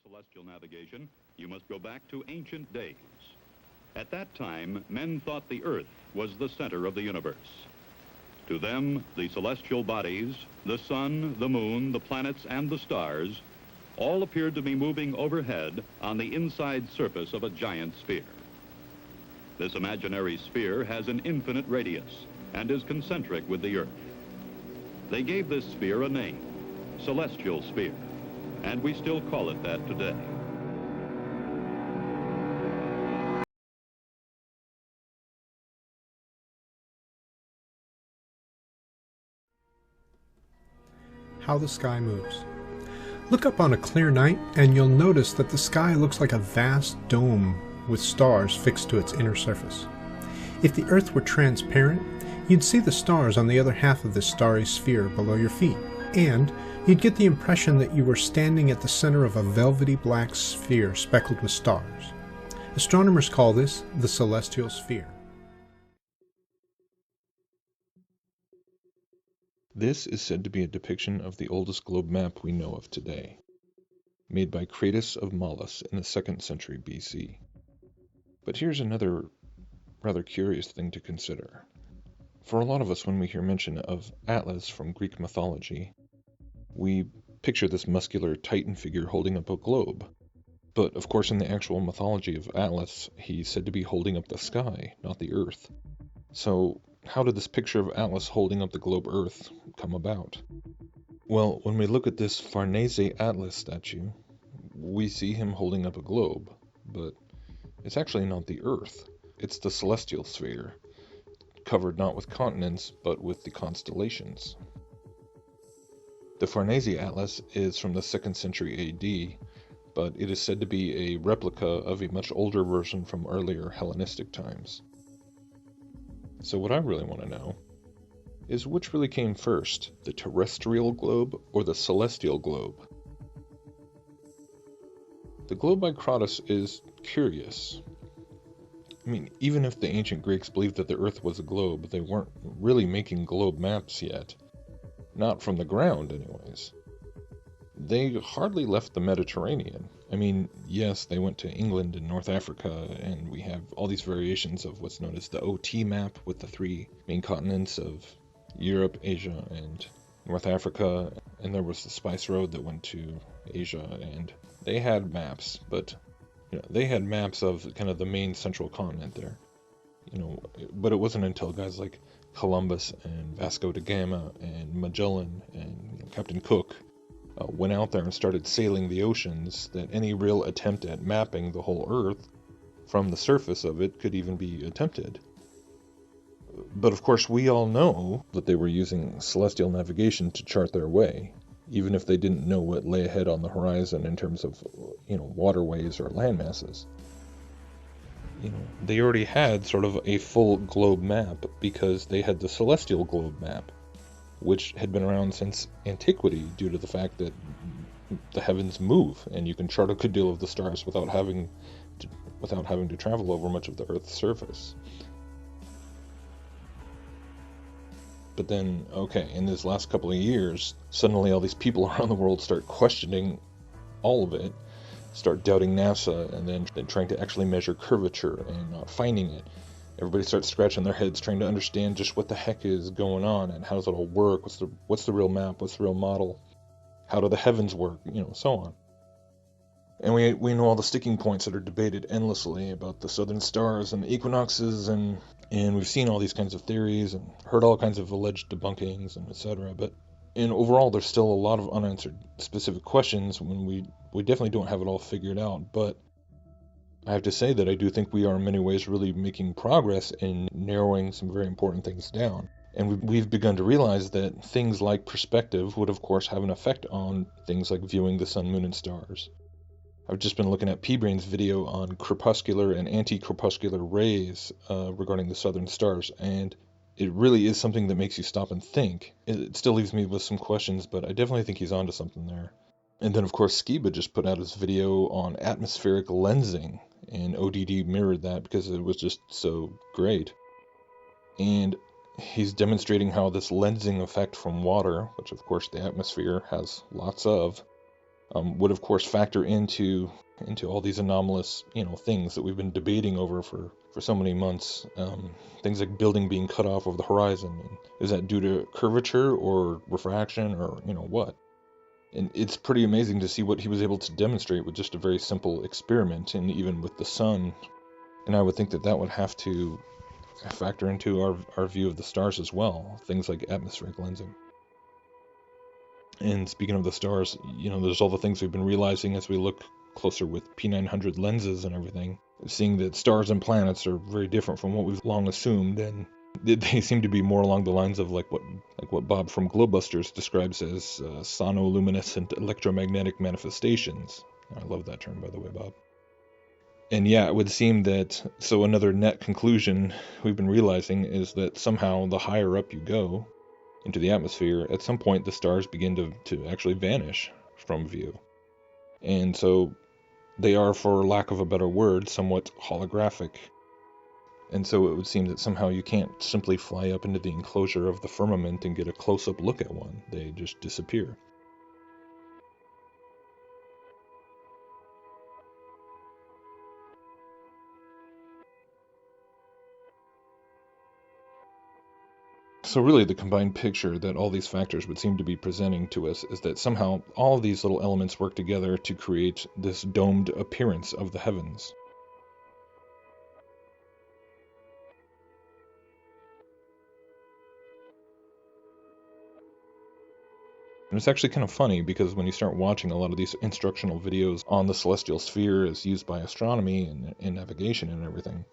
Celestial navigation, you must go back to ancient days. At that time, men thought the Earth was the center of the universe. To them, the celestial bodies, the sun, the moon, the planets, and the stars, all appeared to be moving overhead on the inside surface of a giant sphere. This imaginary sphere has an infinite radius and is concentric with the Earth. They gave this sphere a name, celestial sphere, and we still call it that today. How the sky moves. Look up on a clear night and you'll notice that the sky looks like a vast dome with stars fixed to its inner surface. If the Earth were transparent, you'd see the stars on the other half of this starry sphere below your feet, and you'd get the impression that you were standing at the center of a velvety black sphere speckled with stars. Astronomers call this the celestial sphere. This is said to be a depiction of the oldest globe map we know of today, made by Crates of Malus in the 2nd century BC. But here's another rather curious thing to consider. For a lot of us, when we hear mention of Atlas from Greek mythology, we picture this muscular Titan figure holding up a globe. But of course, in the actual mythology of Atlas, he's said to be holding up the sky, not the Earth. So how did this picture of Atlas holding up the globe Earth come about? Well, when we look at this Farnese Atlas statue, we see him holding up a globe, but it's actually not the Earth. It's the celestial sphere, covered not with continents, but with the constellations. The Farnese Atlas is from the 2nd century AD, but it is said to be a replica of a much older version from earlier Hellenistic times. So what I really want to know is which really came first, the terrestrial globe or the celestial globe? The globe by Crates is curious. I mean, even if the ancient Greeks believed that the Earth was a globe, they weren't really making globe maps yet. Not from the ground, anyways. They hardly left the Mediterranean. I mean, yes, they went to England and North Africa, and we have all these variations of what's known as the OT map with the 3 main continents of Europe, Asia, and North Africa, and there was the Spice Road that went to Asia, and they had maps, but they had maps of kind of the main central continent there. But it wasn't until guys like Columbus and Vasco da Gama and Magellan and Captain Cook went out there and started sailing the oceans that any real attempt at mapping the whole Earth from the surface of it could even be attempted. But of course, we all know that they were using celestial navigation to chart their way, even if they didn't know what lay ahead on the horizon in terms of, waterways or land masses. They already had sort of a full globe map because they had the celestial globe map, which had been around since antiquity due to the fact that the heavens move and you can chart a good deal of the stars without having to travel over much of the Earth's surface. But then, in these last couple of years, suddenly all these people around the world start questioning all of it, start doubting NASA, and then trying to actually measure curvature and not finding it. Everybody starts scratching their heads trying to understand just what the heck is going on and how does it all work, what's the real map, what's the real model, how do the heavens work, so on. And we know all the sticking points that are debated endlessly about the southern stars and the equinoxes, and we've seen all these kinds of theories and heard all kinds of alleged debunkings and etc. But overall, there's still a lot of unanswered specific questions when we definitely don't have it all figured out. But I have to say that I do think we are in many ways really making progress in narrowing some very important things down. And we've begun to realize that things like perspective would of course have an effect on things like viewing the sun, moon, and stars. I've just been looking at P-Brain's video on crepuscular and anti-crepuscular rays regarding the southern stars, and it really is something that makes you stop and think. It still leaves me with some questions, but I definitely think he's onto something there. And then of course Skiba just put out his video on atmospheric lensing, and ODD mirrored that because it was just so great. And he's demonstrating how this lensing effect from water, which of course the atmosphere has lots of, would of course factor into all these anomalous, things that we've been debating over for so many months. Things like building being cut off over the horizon. And is that due to curvature or refraction or what? And it's pretty amazing to see what he was able to demonstrate with just a very simple experiment, and even with the sun. And I would think that that would have to factor into our view of the stars as well, things like atmospheric lensing. And speaking of the stars, there's all the things we've been realizing as we look closer with P900 lenses and everything, seeing that stars and planets are very different from what we've long assumed, and they seem to be more along the lines of like what Bob from Globebusters describes as sonoluminescent electromagnetic manifestations. I love that term, by the way, Bob. And yeah, it would seem that, so another net conclusion we've been realizing is that somehow the higher up you go into the atmosphere, at some point the stars begin to actually vanish from view. And so they are, for lack of a better word, somewhat holographic. And so it would seem that somehow you can't simply fly up into the enclosure of the firmament and get a close-up look at one. They just disappear. So really the combined picture that all these factors would seem to be presenting to us is that somehow all of these little elements work together to create this domed appearance of the heavens. And it's actually kind of funny because when you start watching a lot of these instructional videos on the celestial sphere as used by astronomy and navigation and everything,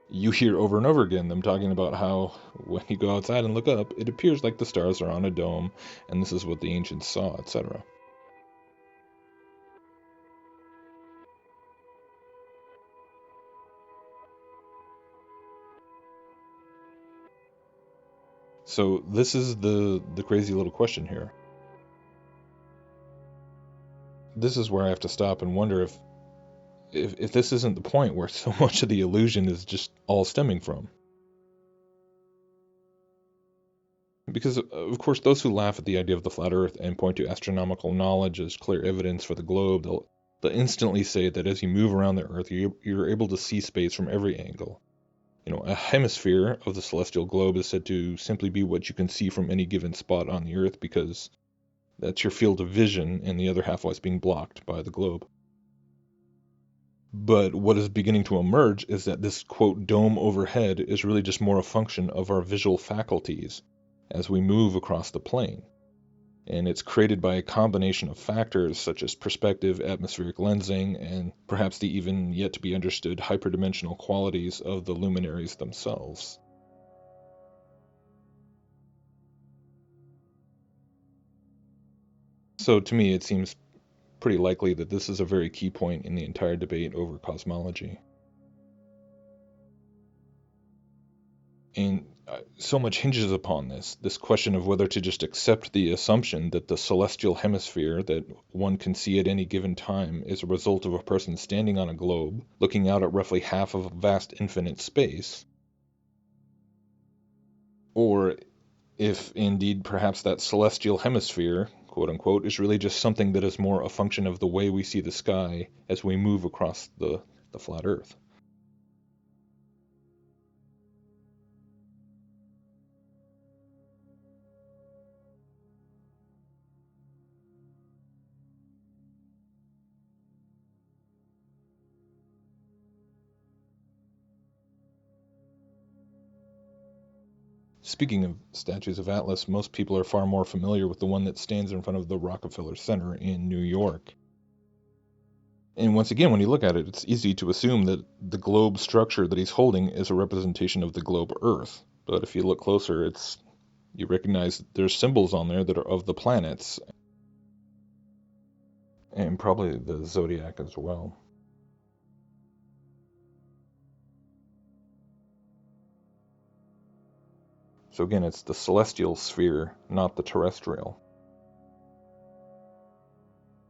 you hear over and over again them talking about how when you go outside and look up, it appears like the stars are on a dome, and this is what the ancients saw, etc. So this is the crazy little question here. This is where I have to stop and wonder if this isn't the point where so much of the illusion is just all stemming from. Because, of course, those who laugh at the idea of the flat Earth and point to astronomical knowledge as clear evidence for the globe, they'll instantly say that as you move around the Earth, you're able to see space from every angle. A hemisphere of the celestial globe is said to simply be what you can see from any given spot on the Earth because that's your field of vision, and the other half was being blocked by the globe. But what is beginning to emerge is that this, quote, dome overhead is really just more a function of our visual faculties as we move across the plane. And it's created by a combination of factors such as perspective, atmospheric lensing, and perhaps the even yet to be understood hyperdimensional qualities of the luminaries themselves. So to me, it seems pretty likely that this is a very key point in the entire debate over cosmology. And so much hinges upon this question of whether to just accept the assumption that the celestial hemisphere that one can see at any given time is a result of a person standing on a globe, looking out at roughly half of a vast infinite space, or if indeed perhaps that celestial hemisphere, quote unquote, is really just something that is more a function of the way we see the sky as we move across the flat Earth. Speaking of statues of Atlas, most people are far more familiar with the one that stands in front of the Rockefeller Center in New York. And once again, when you look at it, it's easy to assume that the globe structure that he's holding is a representation of the globe Earth. But if you look closer, you recognize there's symbols on there that are of the planets, and probably the zodiac as well. So again, it's the celestial sphere, not the terrestrial.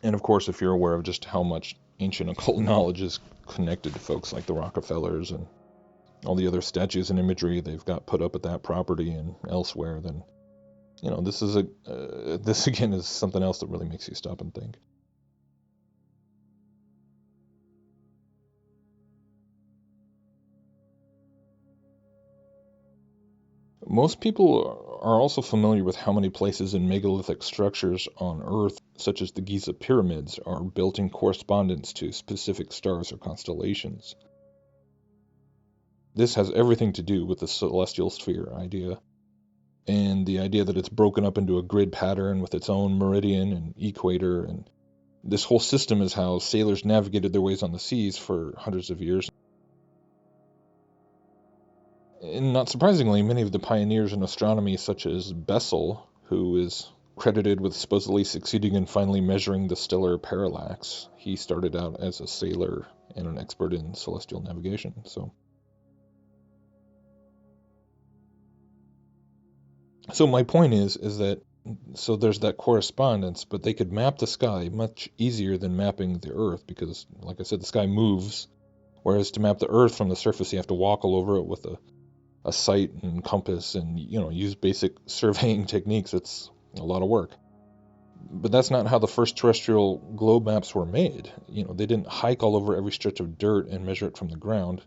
And of course, if you're aware of just how much ancient occult knowledge is connected to folks like the Rockefellers and all the other statues and imagery they've got put up at that property and elsewhere, then this again is something else that really makes you stop and think. Most people are also familiar with how many places in megalithic structures on Earth, such as the Giza pyramids, are built in correspondence to specific stars or constellations. This has everything to do with the celestial sphere idea, and the idea that it's broken up into a grid pattern with its own meridian and equator, and this whole system is how sailors navigated their ways on the seas for hundreds of years. And not surprisingly, many of the pioneers in astronomy, such as Bessel, who is credited with supposedly succeeding in finally measuring the stellar parallax, he started out as a sailor and an expert in celestial navigation. So my point is that so there's that correspondence, but they could map the sky much easier than mapping the Earth because, like I said, the sky moves, whereas to map the Earth from the surface, you have to walk all over it with a sight and compass and, use basic surveying techniques. It's a lot of work. But that's not how the first terrestrial globe maps were made. They didn't hike all over every stretch of dirt and measure it from the ground.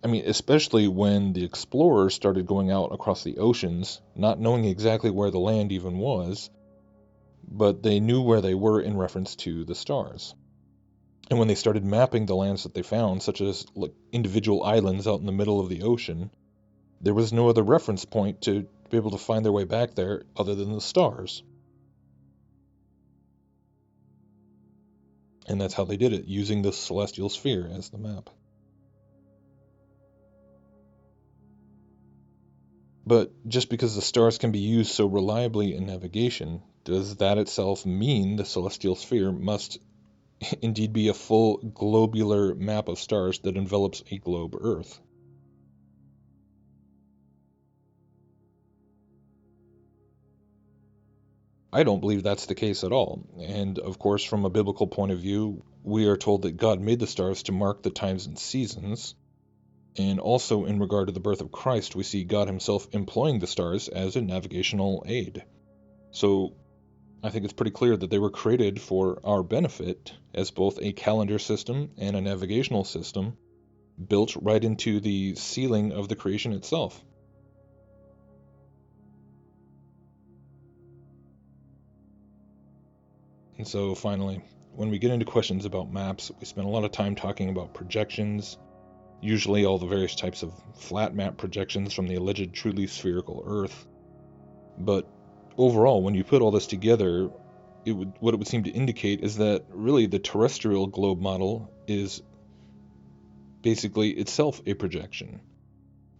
I mean, especially when the explorers started going out across the oceans, not knowing exactly where the land even was, but they knew where they were in reference to the stars. And when they started mapping the lands that they found, such as like individual islands out in the middle of the ocean, there was no other reference point to be able to find their way back there other than the stars. And that's how they did it, using the celestial sphere as the map. But just because the stars can be used so reliably in navigation, does that itself mean the celestial sphere must indeed be a full globular map of stars that envelops a globe Earth? I don't believe that's the case at all. And of course, from a biblical point of view, we are told that God made the stars to mark the times and seasons. And also, in regard to the birth of Christ, we see God himself employing the stars as a navigational aid. So I think it's pretty clear that they were created for our benefit as both a calendar system and a navigational system built right into the ceiling of the creation itself. And so finally, when we get into questions about maps, we spend a lot of time talking about projections, usually all the various types of flat map projections from the alleged truly spherical Earth. But overall, when you put all this together, what it would seem to indicate is that really the terrestrial globe model is basically itself a projection,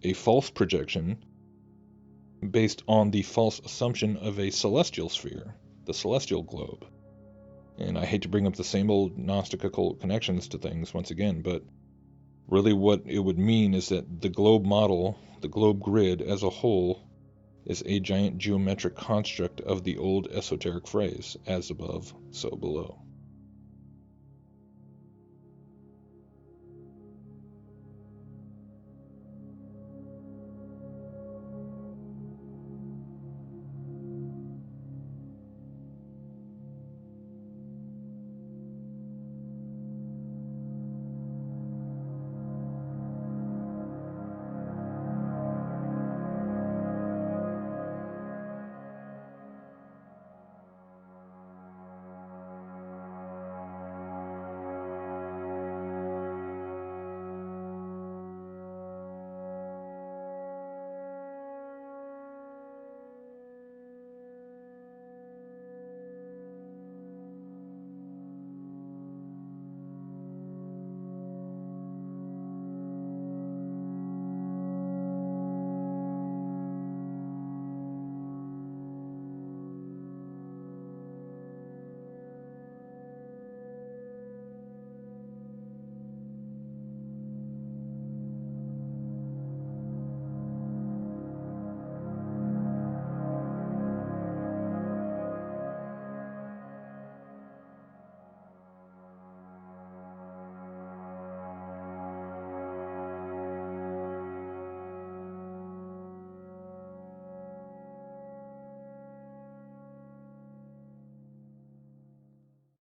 a false projection based on the false assumption of a celestial sphere, the celestial globe. And I hate to bring up the same old Gnostic occult connections to things once again, but really what it would mean is that the globe model, the globe grid as a whole, is a giant geometric construct of the old esoteric phrase, as above, so below.